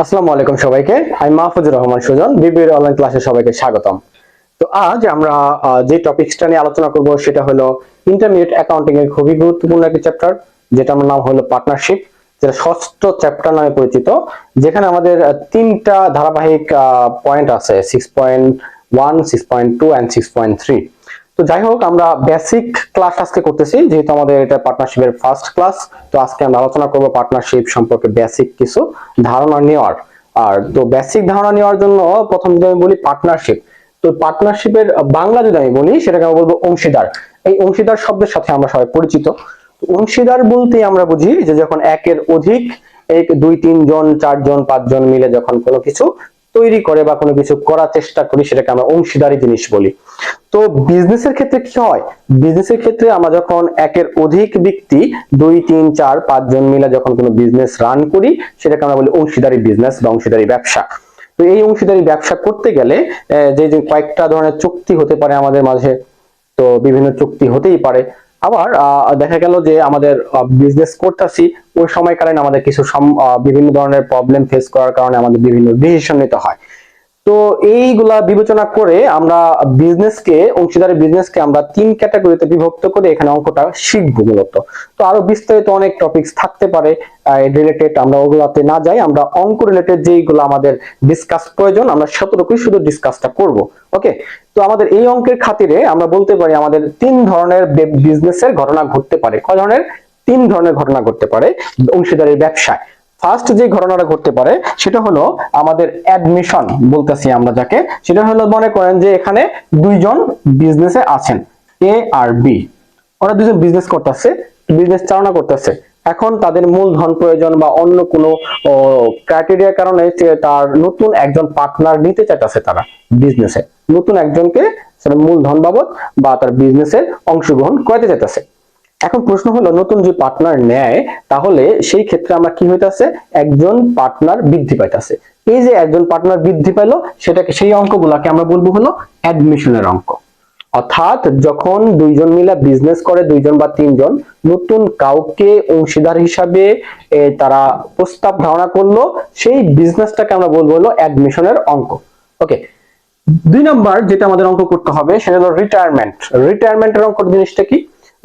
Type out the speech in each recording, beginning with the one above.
আসসালামু আলাইকুম সবাইকে। আমি মাহফুজুর রহমান সুজন, বিবির অনলাইন ক্লাসে সবাইকে স্বাগতম। তো আজ আমরা যে টপিকসটা নিয়ে আলোচনা করব সেটা হলো ইন্টারমিডিয়েট অ্যাকাউন্টিং এর খুবই গুরুত্বপূর্ণ একটি চ্যাপ্টার, যেটার নাম হলো পার্টনারশিপ, যেটা ষষ্ঠ চ্যাপ্টার নামে পরিচিত। যেখানে আমাদের তিনটা ধারাবাহিক পয়েন্ট আছে, 6.1, 6.2 এন্ড 6.3। তো যাই হোক, আমরা বেসিক ক্লাস আজকে করতেছি, যেহেতু আমাদের এটা পার্টনারশিপের ফার্স্ট ক্লাস। তো আজকে আমরা আলোচনা করব পার্টনারশিপ সম্পর্কে বেসিক কিছু ধারণা নেওয়ার। আর তো বেসিক ধারণা নেওয়ার জন্য প্রথম যদি আমি বলি পার্টনারশিপ, তো পার্টনারশিপের বাংলা যদি আমি বলি সেটাকে আমরা বলবো অংশীদার। এই অংশীদার শব্দের সাথে আমরা সবাই পরিচিত। অংশীদার বলতে আমরা বুঝি যে যখন একের অধিক, এক দুই তিনজন চারজন পাঁচজন মিলে যখন কোনো কিছু তৈরি করে বা কোনো কিছু করার চেষ্টা করি, সেটাকে আমরা অংশীদারি জিনিস বলি। তো বিজনেসের ক্ষেত্রে কি হয়? বিজনেসের ক্ষেত্রে আমরা যখন একের অধিক ব্যক্তি, দুই তিন চার পাঁচজন মিলে যখন কোনো বিজনেস রান করি, সেটাকে আমরা বলি অংশীদারি বিজনেস বা অংশীদারি ব্যবসা। তো এই অংশীদারি ব্যবসা করতে গেলে যে যে কয়েকটা ধরনের চুক্তি হতে পারে আমাদের মাঝে। তো বিভিন্ন চুক্তি হতেই পারে। আবার দেখা গেল যে আমাদের বিজনেস করতেছি, ওই সময়কালীন আমাদের কিছু বিভিন্ন ধরনের প্রবলেম ফেস করার কারণে আমাদের বিভিন্ন ডিসিশন নিতে হয়। তো এইগুলা বিবেচনা করে আমরা অংশীদারি বিজনেসকে আমরা তিন ক্যাটাগরিতে বিভক্ত করে এখানে অঙ্কটা শিখবো মূলত। তো আরো বিস্তারিত অনেক টপিকস থাকতে পারে রিলেটেড, আমরা ওগুলাতে না যাই, আমরা অঙ্ক রিলেটেড যেইগুলো আমাদের ডিসকাস প্রয়োজন আমরা সতর্কই শুধু ডিসকাসটা করব। ওকে, তো আমাদের এই অঙ্কের খাতিরে আমরা বলতে পারি আমাদের তিন ধরনের বিজনেসের ঘটনা ঘটতে পারে। কয় ধরনের? তিন ধরনের ঘটনা ঘটতে পারে অংশীদারি ব্যবসায়। ফার্স্ট যে ঘটনাটা ঘটতে পারে সেটা হলো আমাদের অ্যাডমিশন বলতেছি আমরা যাকে, সেটা হলো মনে করেন যে এখানে দুইজন বিজনেসে আছেন, এ আর বি। ওরা দুজন বিজনেস করতেছে, বিজনেস চালনা করতেছে। এখন তাদের মূলধন প্রয়োজন বা অন্য কোনো ক্রাইটেরিয়ার কারণে তার নতুন একজন পার্টনার নিতে চাইতেছে, তারা বিজনেসে নতুন একজনকে মূলধন বাবদ বা তার বিজনেসের অংশগ্রহণ করাতে চাইতেছে। এখন প্রশ্ন হলো, নতুন যে পার্টনার নেয় তাহলে সেই ক্ষেত্রে আমরা কি হইতাছে, একজন পার্টনার বৃদ্ধি পাইতাছে। এই যে একজন পার্টনার বৃদ্ধি পাইলো, সেটাকে সেই অঙ্কগুলাকে আমরা বলবো হলো অ্যাডমিশনের অঙ্ক। অর্থাৎ যখন দুইজন মিলে বিজনেস করে, দুইজন বা তিনজন, নতুন কাউকে অংশীদার হিসাবে তারা প্রস্তাব ধারণা করলো, সেই বিজনেসটাকে আমরা বলবো হলো অ্যাডমিশনের অঙ্ক। ওকে, দুই নাম্বার যেটা আমাদের অঙ্ক করতে হবে সেটা হলো রিটায়ারমেন্ট। রিটায়ারমেন্টের অঙ্ক জিনিসটা কি?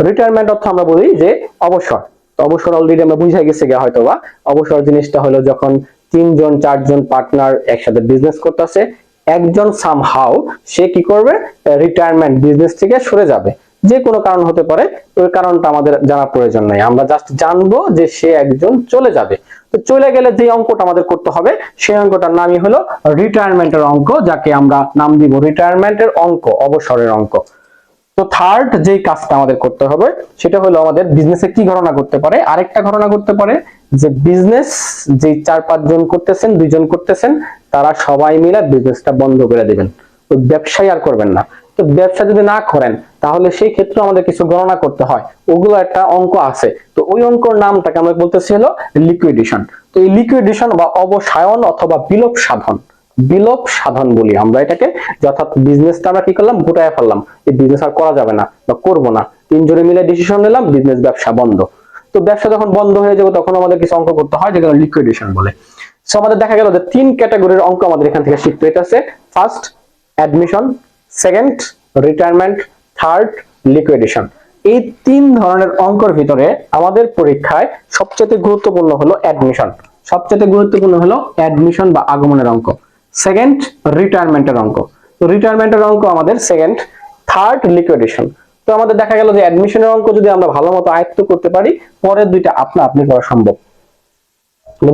রিটায়ারমেন্ট অর্থ আমরা বলি যে অবসর। তো অবসর অলরেডি আমরা বুঝাই গেছে গিয়া হয়তো বা। অবসর জিনিসটা হলো যখন তিনজন চারজন পার্টনার একসাথে বিজনেস করতেছে, একজন সামহাউ সে কি করবে, রিটায়ারমেন্ট বিজনেস থেকে সরে যাবে। যে কোনো কারণ হতে পারে, ওই কারণটা আমাদের জানা প্রয়োজন নাই, আমরা জাস্ট জানবো যে সে একজন চলে যাবে। তো চলে গেলে যে অঙ্কটা আমাদের করতে হবে সেই অঙ্কটার নামই হলো রিটায়ারমেন্টের অঙ্ক, যাকে আমরা নাম দিব রিটায়ারমেন্টের অঙ্ক, অবসরের অঙ্ক। তো থার্ড যে কাজটা আমাদের করতে হবে সেটা হলো আমাদের বিজনেসে কি ঘটনা করতে পারে। আরেকটা ঘটনা করতে পারে যে বিজনেস যে চার পাঁচজন করতেছেন, দুইজন করতেছেন, তারা সবাই মিলে বিজনেসটা বন্ধ করে দিবেন, তো ব্যবসায় আর করবেন না। তো ব্যবসা যদি না করেন তাহলে সেই ক্ষেত্রে আমাদের কিছু গণনা করতে হয়, ওগুলো একটা অঙ্ক আছে। তো ওই অঙ্কর নামটাকে আমরা বলতেছি হলো লিকুইডেশন। তো এই লিকুইডেশন বা অবসায়ন অথবা বিলোপ সাধন, বিলোপ সাধন বলি আমরা এটাকে। অর্থাৎ বিজনেসটা আমরা কি করলাম, গুটায় ফেললাম, এই বিজনেস আর করা যাবে না বা করবো না, তিনজনে মিলে ডিসিশন নিলাম, বিজনেস ব্যবসা বন্ধ। তো ব্যবসা যখন বন্ধ হয়ে যাবে তখন আমাদের কিছু অঙ্ক করতে হয়, যেগুলো লিকুইডেশন বলে। সো আমাদের দেখা গেল যে তিন ক্যাটাগরির অঙ্ক আমাদের এখান থেকে শিখতে হইতেছে। First admission, second retirement, third liquidation. এই তিন ধরনের অঙ্কের ভিতরে আমাদের পরীক্ষায় সবচেয়ে গুরুত্বপূর্ণ হলো অ্যাডমিশন। সবচেয়ে গুরুত্বপূর্ণ হলো অ্যাডমিশন বা আগমনের অঙ্ক। সেকেন্ড রিটায়ারমেন্টের অঙ্ক, তো রিটায়ারমেন্টের অঙ্ক আমাদের সেকেন্ড। Third liquidation. তো আমাদের দেখা গেল যে অ্যাডমিশনের অঙ্ক যদি আমরা ভালো মতো আয়ত্ত করতে পারি, পরের দুইটা আপনা আপনি করা সম্ভব।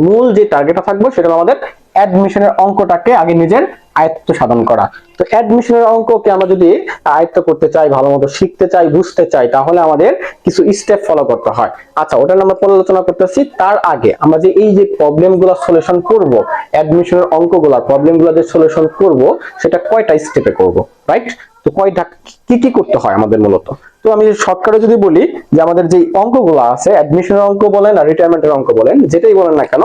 মূল যে টার্গেটটা থাকবে সেটা আমাদের অ্যাডমিশনের অঙ্কটাকে আগে নিজের আয়ত্ত সাধন করা। তো অ্যাডমিশনের অঙ্ককে আমরা যদি আয়ত্ত করতে চাই, ভালো মতো শিখতে চাই, বুঝতে চাই, তাহলে আমাদের কিছু স্টেপ ফলো করতে হয়। আচ্ছা, ওটা আমরা পরে আলোচনা করতেছি। তার আগে আমরা যে এই যে প্রবলেমগুলো সলিউশন করব, অ্যাডমিশনের অঙ্কগুলোর প্রবলেমগুলো যে সলিউশন করব, সেটা কয়টা স্টেপে করব, রাইট? তো কয়টা কি কি করতে হয় আমাদের মূলত। তো আমি শর্টকাটে যদি বলি যে আমাদের যে অঙ্কগুলো আছে, অ্যাডমিশনের অঙ্ক বলেন আর রিটায়ারমেন্টের অঙ্ক বলেন, যেটাই বলেন না কেন,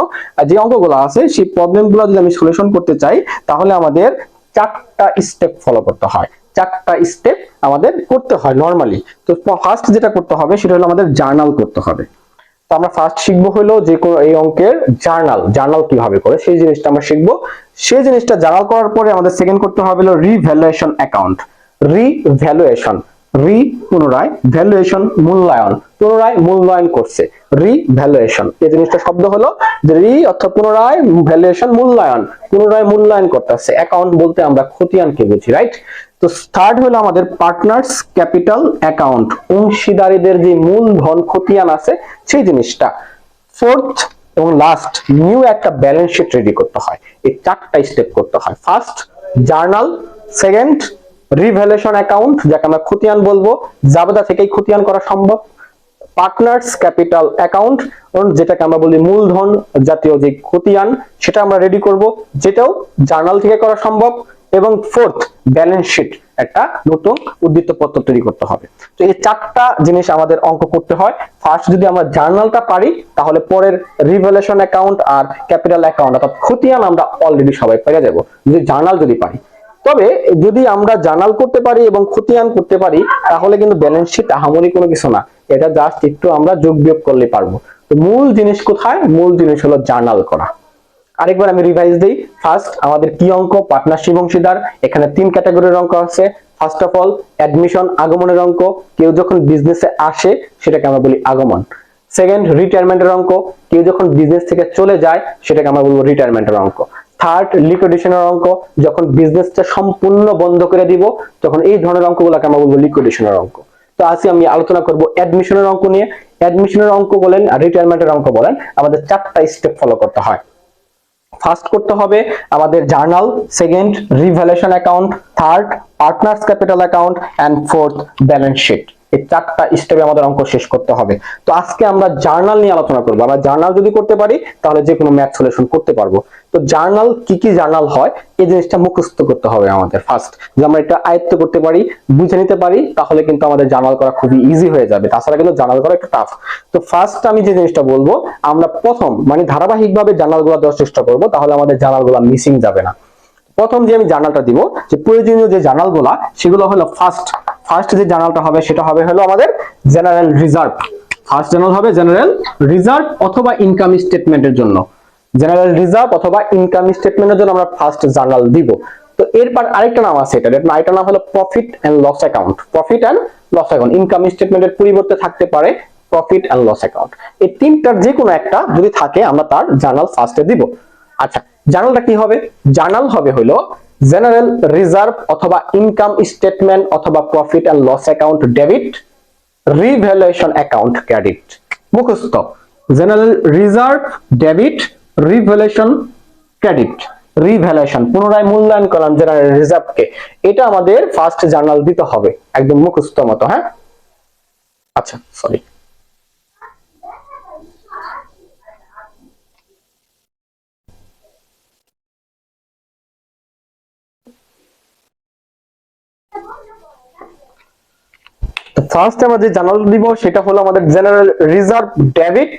যে অঙ্কগুলো আছে সেই প্রবলেমগুলো যদি আমি সলিউশন করতে চাই তাহলে আমাদের চারটা স্টেপ ফলো করতে হয়। চারটা স্টেপ আমাদের করতে হয় নরমালি। তো ফার্স্ট যেটা করতে হবে সেটা হলো আমাদের জার্নাল করতে হবে। তো আমরা ফার্স্ট শিখবো হলো যে কোনো এই অঙ্কের জার্নাল কিভাবে করে সেই জিনিসটা আমরা শিখবো। সেই জিনিসটা জার্নাল করার পরে আমাদের সেকেন্ড করতে হবে হলো রিভ্যালুয়েশন অ্যাকাউন্ট। রিভ্যালুয়েশন, পুনরায়, ভ্যালুয়েশন মূল্যায়ন, পুনরায় মূল্যায়ন করছে, রিভ্যালুয়েশন। এই জিনিসটা শব্দ হলো যে অর্থাৎ পুনরায়, ভ্যালুয়েশন মূল্যায়ন, পুনরায় মূল্যায়ন করতেছে। অ্যাকাউন্ট বলতে আমরা খতিয়ানকে বুঝি, রাইট? তো থার্ড হলো আমাদের পার্টনার্স ক্যাপিটাল অ্যাকাউন্ট, অংশীদারীদের যে মূলধন খতিয়ান আছে সেই জিনিসটা। ফোর্থ এবং লাস্ট, নিউ একটা ব্যালেন্স শিট রেডি করতে হয়। এই 4টা স্টেপ করতে হয়। First journal, second revaluation account, যাকে আমরা খতিয়ান বলবো, জাবেদা থেকেই খতিয়ান করা সম্ভব। পার্টনার্স ক্যাপিটাল অ্যাকাউন্ট, যেটাকে আমরা বলি মূলধন জাতীয় যে খতিয়ান, সেটা আমরা রেডি করব, যেটাও জার্নাল থেকে করা সম্ভব। এবং ফোর্থ ব্যালেন্স শিট, একটা নতুন উদ্ধৃত পত্র তৈরি করতে হবে। তো এই 4টা জিনিস আমাদের অঙ্ক করতে হয়। ফার্স্ট যদি আমরা জার্নালটা পারি তাহলে পরের রিভ্যালুয়েশন অ্যাকাউন্ট আর ক্যাপিটাল অ্যাকাউন্ট অর্থাৎ খতিয়ান আমরা অলরেডি সবাই পেরে যাব যদি জার্নাল যদি পারি। তবে যদি আমরা জার্নাল করতে পারি এবং খতিয়ান করতে পারি তাহলে কিন্তু ব্যালেন্স শিট আহামরি কোনো কিছু না, এটা জাস্ট একটু আমরা যোগ বিয়োগ করলে পারবো। তো মূল জিনিস কোথায়? মূল জিনিস হলো জার্নাল করা। আরেকবার আমি রিভাইজ দিই। ফার্স্ট আমাদের কি অঙ্ক? পার্টনারশিপ অংশীদার। এখানে 3 ক্যাটাগরির অঙ্ক আছে। ফার্স্ট অফ অল অ্যাডমিশন, আগমনের অঙ্ক। কেউ যখন বিজনেসে আসে সেটাকে আমরা বলি আগমন। সেকেন্ড রিটায়ারমেন্টের অঙ্ক, কেউ যখন বিজনেস থেকে চলে যায় সেটাকে আমরা বলবো রিটায়ারমেন্টের অঙ্ক। থার্ড লিকুইডেশনের অঙ্ক, যখন বিজনেসটা সম্পূর্ণ বন্ধ করে দিব তখন এই ধরনের অঙ্কগুলোকে আমরা বলবো লিকুইডেশনের অঙ্ক। তো আজকে আমি আলোচনা করব অ্যাডমিশনের অঙ্ক নিয়ে। অ্যাডমিশনের অঙ্ক বলেন আর রিটায়ারমেন্টের অঙ্ক বলেন, আমাদের 4টা স্টেপ ফলো করতে হয়। ফার্স্ট করতে হবে আমাদের journal, second revaluation account, third partners capital account and fourth balance sheet. এই 4টা স্টেপে আমাদের অঙ্ক শেষ করতে হবে। তো আজকে আমরা জার্নাল নিয়ে আলোচনা করব। আমরা জার্নাল যদি করতে পারি তাহলে যে কোনো ম্যাথ সলিউশন করতে পারবো। তো জার্নাল কি কি জার্নাল হয় এই জিনিসটা মুখস্থ করতে হবে আমাদের। ফার্স্ট যদি আমরা এটা আয়ত্ত করতে পারি, বুঝে নিতে পারি, তাহলে কিন্তু আমাদের জার্নাল করা খুবই ইজি হয়ে যাবে। তাছাড়া কিন্তু জার্নাল করা একটু টাফ। তো ফার্স্ট আমি যে জিনিসটা বলবো, আমরা প্রথম মানে ধারাবাহিকভাবে জার্নালগুলো দেওয়ার চেষ্টা করব, তাহলে আমাদের জার্নালগুলো মিসিং যাবে না। প্রথম যে আমি জার্নালটা দিব, যে প্রয়োজনীয় যে জার্নালগুলো সেগুলো হলো ফার্স্ট যে জার্নালটা হবে সেটা হবে হলো আমাদের জেনারেল রিজার্ভ। ফার্স্ট জার্নাল হবে জেনারেল রিজার্ভ অথবা ইনকাম স্টেটমেন্টের জন্য। জেনারেল রিজার্ভ অথবা ইনকাম স্টেটমেন্টের জন্য আমরা ফার্স্ট জার্নাল দিব। তো এরপর আরেকটা নাম আছে, এটা নাম হলো profit and loss account. Profit and loss account, income স্টেটমেন্টের পরিবর্তে থাকতে পারে প্রফিট এন্ড লস অ্যাকাউন্ট। এই 3টার যে কোনো একটা যদি থাকে আমরা তার জার্নাল ফার্স্টে দিব। আচ্ছা, জার্নালটা কি হবে? জার্নাল হবে হলো জেনারেল রিজার্ভ অথবা ইনকাম স্টেটমেন্ট অথবা profit and loss account debit, revaluation account credit. মুখস্থ, general reserve debit, revaluation credit. Revaluation পুনরায় মূল্যায়ন করলাম জেনারেল রিজার্ভকে, এটা আমাদের ফার্স্ট জার্নাল দিতে হবে একদম মুখস্থ মতো। হ্যাঁ, আচ্ছা সরি। ফার্স্ট আমরা যে জার্নাল দিব সেটা হলো আমাদের general reserve debit,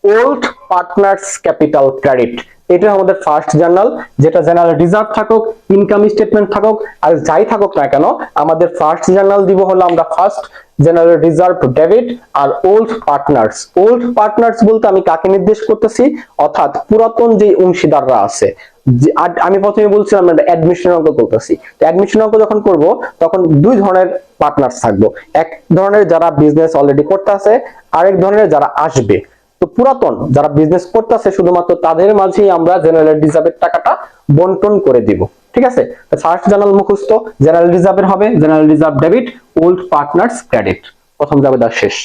old partners capital credit. এটা আমাদের ফার্স্ট জার্নাল, যেটা জেনারেল রিজার্ভ থাকুক, ইনকাম স্টেটমেন্ট থাকুক আর যাই থাকুক না কেন, আমাদের ফার্স্ট জার্নাল দিব হলো আমরা ফার্স্ট জেনারেল রিজার্ভ ডেবিট আর ওল্ড পার্টনার্স। ওল্ড পার্টনার্স বলতে আমি কাকে নির্দেশ করতেছি? অর্থাৎ পুরাতন যে অংশীদাররা আছে। আমি প্রথমে বলছিলাম অ্যাডমিশন অঙ্ক করতেছি। তো অ্যাডমিশন অঙ্ক যখন করব তখন 2 ধরনের পার্টনার্স থাকবো। এক ধরনের যারা বিজনেস অলরেডি করতেছে, আরেক ধরনের যারা আসবে। তো পুরাতন যারা বিজনেস করতেছে শুধুমাত্র তাদের মাঝেই আমরা জেনারেল রিজার্ভের টাকাটা বন্টন করে দিব। ঠিক আছে? তো ফার্স্ট জার্নাল মুখস্থ, জেনারেল রিজার্ভের হবে general reserve debit, old partners credit. প্রথম জাবেদা শেষ।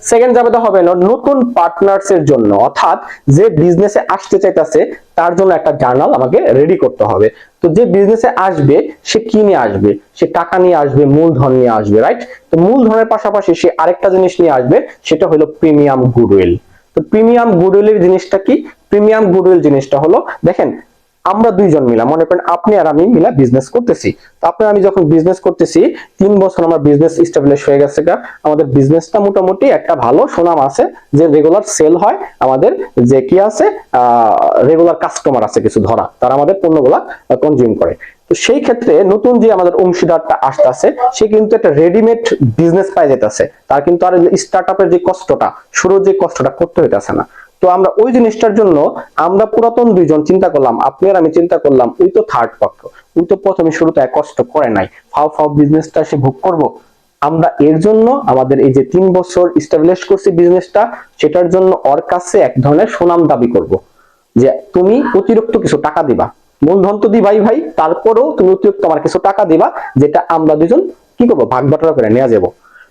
সেকেন্ড জাবেদা হবে নতুন পার্টনার্স এর জন্য, অর্থাৎ যে বিজনেসে আসতে চাইতেছে তার জন্য একটা জার্নাল আমাকে রেডি করতে হবে। তো যে বিজনেসে আসবে সে কি নিয়ে আসবে? সে টাকা নিয়ে আসবে, মূলধন নিয়ে আসবে, রাইট? তো মূলধনের পাশাপাশি সে আরেকটা জিনিস নিয়ে আসবে, সেটা হলো প্রিমিয়াম গুডউইল। তো প্রিমিয়াম গুডউইলের জিনিসটা কি? প্রিমিয়াম গুডউইল জিনিসটা হলো, দেখেন আমরা 2 জন মিলা, মনে করেন আপনি আর আমি মিলা বিজনেস করতেছি। তো আপনি আমি যখন বিজনেস করতেছি 3 বছর আমার বিজনেস এস্টাবলিশ হয়ে গেছে, আমাদের বিজনেসটা মোটামুটি একটা ভালো সুনাম আছে, যে রেগুলার সেল হয়, আমাদের যে কি আছে রেগুলার কাস্টমার আছে কিছু ধরা, তারা আমাদের পণ্যগুলা কনজিউম করে। তো সেই ক্ষেত্রে নতুন যে আমাদের অংশীদারটা আসতেছে সে কিন্তু একটা রেডিমেড বিজনেস পাই যেতেছে, তার কিন্তু আর স্টার্ট আপের যে কষ্টটা, শুরুর যে কষ্টটা করতে হইতেছে না। তো আমরা ওই জিনিসটার জন্য আমরা পুরাতন দুইজন চিন্তা করলাম, আপনি আর আমি চিন্তা করলাম, ওই তো থার্ড পক্ষ, ওই তো প্রথমে শুরুতে কষ্ট করে নাই, ফাও ফাও বিজনেসটা সে ভোগ করব। আমরা এর জন্য আমাদের এই যে 3 বছর এস্টাবলিশ করছি বিজনেসটা, সেটার জন্য ওর কাছে এক ধরনের সুনাম দাবি করব, যে তুমি অতিরিক্ত কিছু টাকা দিবা, মূলধন তো দিবাই ভাই, তারপরেও তুমি অতিরিক্ত আমার কিছু টাকা দিবা, যেটা আমরা দুজন কি করবো, ভাগ বাটোয়ারা করে নিয়ে যাবো।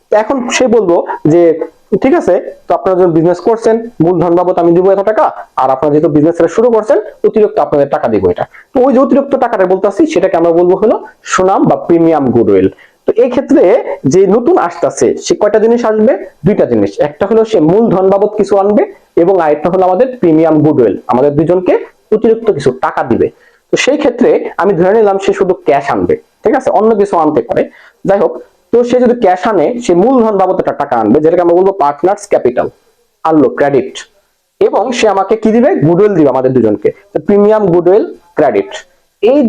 তো এখন সে বলবো যে ঠিক আছে, তো আপনারা যখন বিজনেস করছেন মূলধন বাবদ আমি দিব এত টাকা, আর আপনারা যেহেতু বিজনেস শুরু করছেন অতিরিক্ত আপনাদের টাকা দিব এটা। তো ওই যে অতিরিক্ত টাকাটা বলতেছি সেটাকে আমরা বলবো হলো সুনাম বা প্রিমিয়াম গুডউইল। তো এই ক্ষেত্রে যে নতুন আসতেছে সে কয়টা জিনিস আসবে, দুইটা জিনিস, একটা হলো সে মূলধন বাবদ কিছু আনবে এবং আরেকটা হলো আমাদের প্রিমিয়াম গুডউইল, আমাদের দুজনকে অতিরিক্ত কিছু টাকা দিবে। তো সেই ক্ষেত্রে আমি ধরে নিলাম সে শুধু ক্যাশ আনবে, ঠিক আছে, অন্য কিছু আনতে পারে, যাই হোক। তো সে যদি ক্যাশ আনে সে মূলধন বাবদ একটা টাকা আনবে, যেটাকে আমরা বলবো পার্টনার্স ক্যাপিটাল, আনলো ক্রেডিট, এবং সে আমাকে কি দিবে, গুডউইল দিবে আমাদের দুজনকে, তো প্রিমিয়াম গুডউইল ক্রেডিট। এই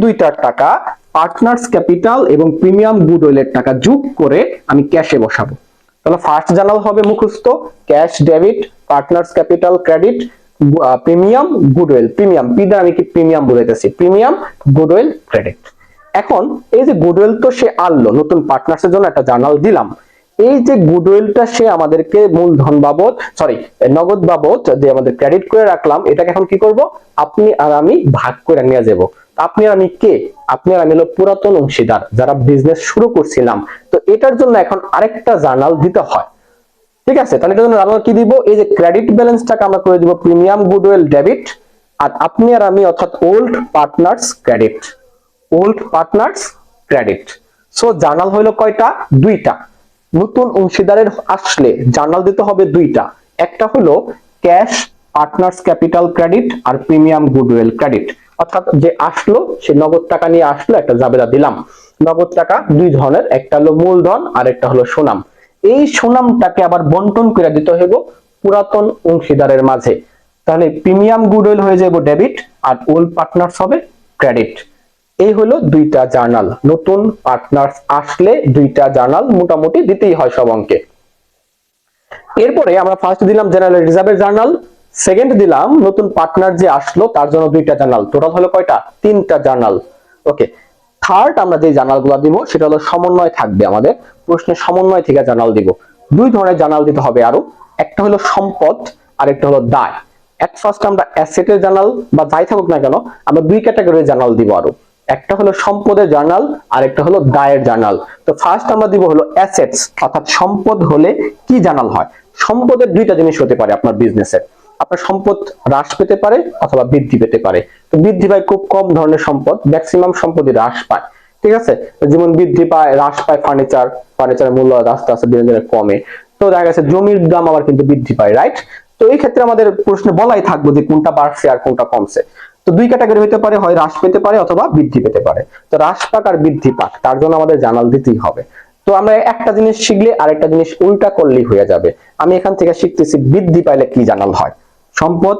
দুইটার টাকা পার্টনার্স ক্যাপিটাল এবং প্রিমিয়াম গুডউইলের টাকা যোগ করে আমি ক্যাশে বসাবো। তাহলে ফার্স্ট জার্নাল হবে মুখস্থ, cash debit, partners capital credit, premium goodwill, premium P দ্বারা আমি কি প্রিমিয়াম বলেতেছি, প্রিমিয়াম গুডউইল ক্রেডিট। এখন এই যে গুডউইল তো সে আনলো, নতুন পার্টনার্সের জন্য একটা জার্নাল দিলাম, এই যে গুডউইলটা সে আমাদেরকে মূলধন বাবদ সরি নগদ বাবদ যে আমাদের ক্রেডিট করে রাখলাম, এটাকে এখন কি করব, আপনি আর আমি ভাগ করে নিয়ে যাব। আপনি আর আমি কে, আপনি আর আমি হলো পুরাতন অংশীদার যারা বিজনেস শুরু করছিলাম। তো এটার জন্য এখন আরেকটা জার্নাল দিতে হয়, ঠিক আছে। তাহলে এটার জন্য জার্নাল কি দিব, এই যে ক্রেডিট ব্যালেন্সটাকে আমরা করে দিব প্রিমিয়াম গুডউইল ডেবিট, আর আপনি আর আমি অর্থাৎ old partners credit, old partners credit. So journal হইলো কয়টা, দুইটা। নতুন অংশীদারের আসলে জার্নাল দিতে হবে দুইটা, একটা হলো ক্যাশ পার্টনার্স ক্যাপিটাল ক্রেডিট আর প্রিমিয়াম গুডউইল ক্রেডিট, অর্থাৎ যে আসলো সে নগদ টাকা নিয়ে আসলো, একটা জাবেদা দিলাম। নগদ টাকা দুই ধরনের, একটা হলো মূলধন আর একটা হলো সুনাম। এই সুনামটাকে আবার বন্টন করে দিতে হইব পুরাতন অংশীদারের মাঝে, তাহলে প্রিমিয়াম গুডউইল হয়ে যাবে ডেবিট আর ওল্ড পার্টনার্স হবে ক্রেডিট। এই হলো দুইটা জার্নাল, নতুন পার্টনার্স আসলে দুইটা জার্নাল মোটামুটি দিতেই হয় সব অঙ্কে। এরপরে আমরা ফার্স্ট দিলাম জেনারেল রিজার্ভের জার্নাল, সেকেন্ড দিলাম নতুন পার্টনার যে আসলো তার জন্য দুইটা জার্নাল, টোটাল হলো কয়টা, তিনটা জার্নাল। ওকে, থার্ড আমরা যে জার্নালগুলো দিব সেটা হলো সমন্বয় থাকবে, আমাদের প্রশ্নের সমন্বয় থেকে জার্নাল দিব। দুই ধরনের জার্নাল দিতে হবে আরো, একটা হলো সম্পদ আর একটা হলো দায়। এট ফার্স্ট আমরা অ্যাসেটের জার্নাল বা যাই থাকুক না কেন আমরা দুই ক্যাটাগরির জার্নাল দিব আরো, একটা হলো সম্পদের জার্নাল আর একটা হলো দায়ের জার্নাল। তো ফার্স্ট আমরা দিব হলো অ্যাসেটস, অর্থাৎ সম্পদ হলে কি জার্নাল হয়। সম্পদের দুইটা জিনিস হতে পারে আপনার বিজনেসে, আপনার সম্পদ হ্রাস পেতে পারে অথবা বৃদ্ধি পেতে পারে। তো বৃদ্ধি পায় খুব কম ধরনের সম্পদ, ম্যাক্সিমাম সম্পদই হ্রাস পায়, ঠিক আছে। যেমন বৃদ্ধি পায়, হ্রাস পায় ফার্নিচারের মূল্য আস্তে আস্তে দিনে দিনে কমে। তো দেখা গেছে জমির দাম আবার কিন্তু বৃদ্ধি পায়, রাইট। তো এই ক্ষেত্রে আমাদের প্রশ্নে বলাই থাকবে যে কোনটা বাড়ছে আর কোনটা কমছে। তো দুই ক্যাটাগরি হতে পারে, হয় হ্রাস পেতে পারে অথবা বৃদ্ধি পেতে পারে। তো হ্রাস পাক আর বৃদ্ধি পাক তার জন্য আমাদের জার্নাল দিতেই হবে। তো আমরা একটা জিনিস শিখলে আরেকটা জিনিস উল্টা করলেই হয়ে যাবে। আমি এখান থেকে শিখতেছি বৃদ্ধি পাইলে কি জার্নাল হয়, সম্পদ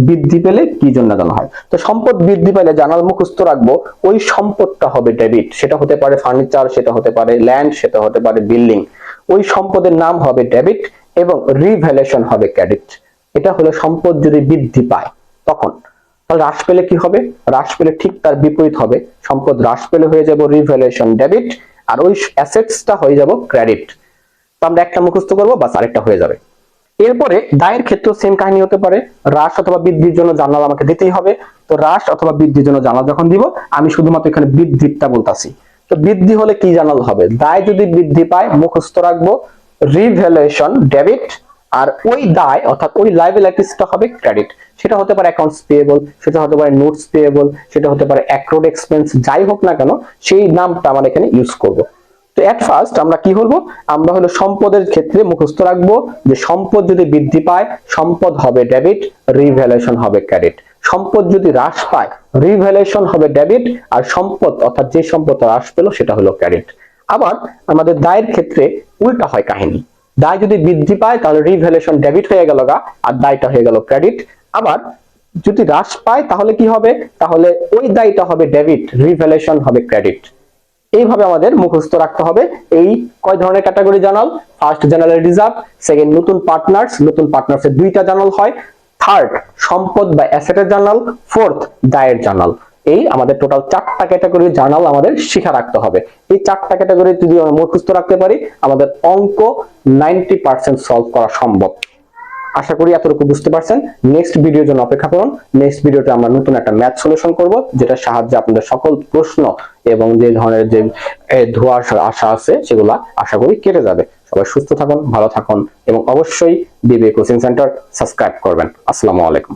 বৃদ্ধি পেলে কি জন্য জানা হয়। তো সম্পদ বৃদ্ধি পেলে জার্নাল মুখস্থ রাখবো, ওই সম্পদটা হবে ডেবিট, সেটা হতে পারে ফার্নিচার, সেটা হতে পারে ল্যান্ড, সেটা হতে পারে বিল্ডিং। ওই সম্পদের নাম হবে ডেবিট এবং রিভ্যালুয়েশন হবে ক্রেডিট। এটা হলো সম্পদ যদি বৃদ্ধি পায় তখন। তাহলে হ্রাস পেলে কি হবে, হ্রাস পেলে ঠিক তার বিপরীত হবে, সম্পদ হ্রাস পেলে হয়ে যাব রিভ্যালুয়েশন ডেবিট আর ওই অ্যাসেটসটা হয়ে যাব ক্রেডিট। তো আমরা একটা মুখস্থ করবো, বাস আরেকটা হয়ে যাবে। এরপরে দায়ের ক্ষেত্রে সেম কাহিনী হতে পারে, হ্রাস অথবা বৃদ্ধির জন্য জার্নাল আমাকে দিতেই হবে। তো হ্রাস অথবা বৃদ্ধির জন্য জার্নাল যখন দিব, আমি শুধুমাত্র এখানে বৃদ্ধিটা বলতাছি। তো বৃদ্ধি হলে কি জার্নাল হবে, দায় যদি বৃদ্ধি পায় মুখস্থ রাখবো রিভ্যালুয়েশন ডেবিট, আর ওই দায় অর্থাৎ ওই লায়াবিলিটিসটা হবে ক্রেডিট। সেটা হতে পারে অ্যাকাউন্টস পেয়েবল, সেটা হতে পারে নোটস পেয়েবল, সেটা হতে পারে অ্যাক্রুড এক্সপেন্স, যাই হোক না কেন সেই নামটা আমরা এখানে ইউজ করব। তো এট ফার্স্ট আমরা কি করব, আমরা হলো সম্পদের ক্ষেত্রে মুখস্থ রাখবো যে সম্পদ যদি বৃদ্ধি পায় সম্পদ হবে ডেবিট, রিভ্যালুয়েশন হবে ক্রেডিট। সম্পদ যদি হ্রাস পায় রিভ্যালুয়েশন হবে ডেবিট, আর সম্পদ অর্থাৎ যে সম্পদ হ্রাস পেল সেটা হলো ক্রেডিট। আবার আমাদের দায়ের ক্ষেত্রে উল্টা হয় কাহিনী, দায় যদি বৃদ্ধি পায় তাহলে রিভ্যালুয়েশন ডেবিট হয়ে গেল গা, আর দায়টা হয়ে গেল ক্রেডিট। আবার যদি হ্রাস পায় তাহলে কি হবে, তাহলে ওই দায়টা হবে ডেবিট, রিভ্যালুয়েশন হবে ক্রেডিট। এইভাবে আমাদের মুখস্থ রাখতে হবে। এই কয় ধরনের category journal? First general reserve, second নতুন পার্টনার্সের দুইটা জার্নাল হয়, থার্ড সম্পদ বা অ্যাসেটের জার্নাল, ফোর্থ দায়ের জার্নাল। এই আমাদের টোটাল 4টা ক্যাটাগরির জার্নাল আমাদের শিখা রাখতে হবে। এই 4টা ক্যাটাগরি যদি আমরা মুখস্থ রাখতে পারি, আমাদের অঙ্ক 90% সলভ করা সম্ভব। আশা করি এতটুকু বুঝতে পারছেন। নেক্সট ভিডিওর জন্য অপেক্ষা করুন। নেক্সট ভিডিওতে আমরা নতুন একটা ম্যাথ সলিউশন করব, যেটার সাহায্যে আপনাদের সকল প্রশ্ন এবং যে ধরনের যে ধোঁয়াশার আশা আছে সেগুলা আশা করি কেটে যাবে। সবাই সুস্থ থাকুন, ভালো থাকুন এবং অবশ্যই ডিবিএ কোচিং সেন্টার সাবস্ক্রাইব করবেন। আসসালামু আলাইকুম।